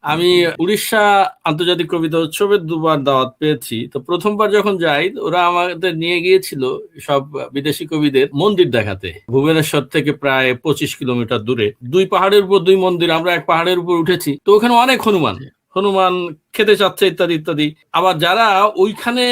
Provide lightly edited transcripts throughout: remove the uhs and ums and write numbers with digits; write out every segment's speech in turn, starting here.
আমি উড়িষ্যা আন্তর্জাতিক কবিতা উৎসবের দুবার দাওয়াত পেয়েছি। তো প্রথমবার যখন যাই ওরা আমাদের নিয়ে গিয়েছিল সব বিদেশি কবিদের মন্দির দেখাতে, ভুবনেশ্বর থেকে প্রায় 25 কিলোমিটার দূরে। দুই পাহাড়ের উপর দুই মন্দির, আমরা এক পাহাড়ের উপর উঠেছি, তো ওখানে অনেক হনুমান হনুমান খেতে চাচ্ছে ইত্যাদি ইত্যাদি। আবার যারা ওইখানে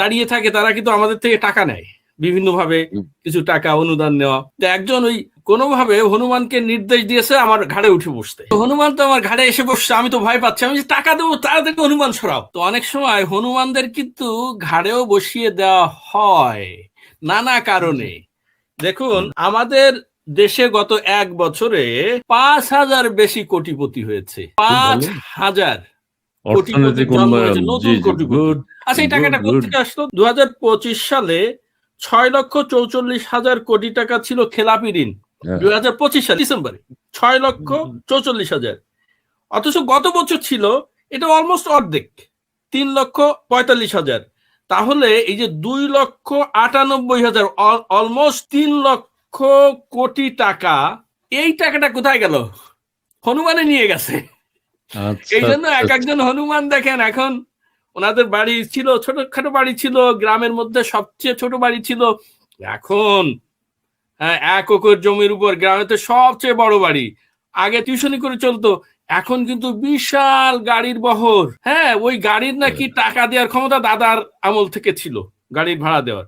দাঁড়িয়ে থাকে তারা কিন্তু আমাদের থেকে টাকা নেয়, বিভিন্ন ভাবে কিছু টাকা অনুদান নেওয়া। তো একজন ওই কোনোভাবে হনুমানকে নির্দেশ দিয়েছে আমার ঘাড়ে উঠে বসতে। হনুমান তো আমার ঘাড়ে এসে বসছে, আমি তো ভয় পাচ্ছি, আমি যে টাকা দেবো তাড়াতাড়ি হনুমান সরাও। তো অনেক সময় হনুমানদের কিন্তু ঘাড়েও বসিয়ে দেওয়া হয় নানা কারণে। দেখুন, আমাদের দেশে গত 1 বছরে 5,000 বেশি কোটিপতি হয়েছে। 5,000 কোটিপতি অর্থনৈতিক জন্ম হয়েছে, উন্নয়ন। জি নতুন জি, কোটিপতি। গুড আচ্ছা, এই গুড টাকাটা গুড। কোথেকে আসলো? 2025 সালে 6,44,000 কোটি টাকা ছিল খেলাপি ঋণ। 2025 সাল ডিসেম্বরে 6,44,000। অথচ গত বছর ছিল এটা অলমোস্ট অর্ধেক, 3,45,000। তাহলে এই যে 2,98,000, অলমোস্ট 3,00,000 কোটি টাকা, এই টাকাটা কোথায় গেল? হনুমানে নিয়ে গেছে। আচ্ছা এই জন্য এক আচ্ছা। একজন হনুমান দেখেন, এখন ওনাদের বাড়ি ছিল ছোটখাটো বাড়ি ছিল, গ্রামের মধ্যে সবচেয়ে ছোট বাড়ি ছিল, এখন 1 একর জমির উপর গ্রামেতে সবচেয়ে বড় বাড়ি। আগে টিউশনি করে চলতো, এখন কিন্তু বিশাল গাড়ির বহর। হ্যাঁ, ওই গাড়ির নাকি টাকা দেওয়ার ক্ষমতা দাদার আমল থেকে ছিল, গাড়ির ভাড়া দেওয়ার।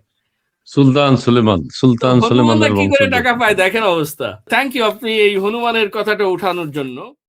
সুলতান সুলেমান, সুলতান হনুমানরা সুলেমানের কি করে বংশধর। টাকা পায় দেখেন অবস্থা। থ্যাংক ইউ আপনি এই হনুমানের কথাটা উঠানোর জন্য।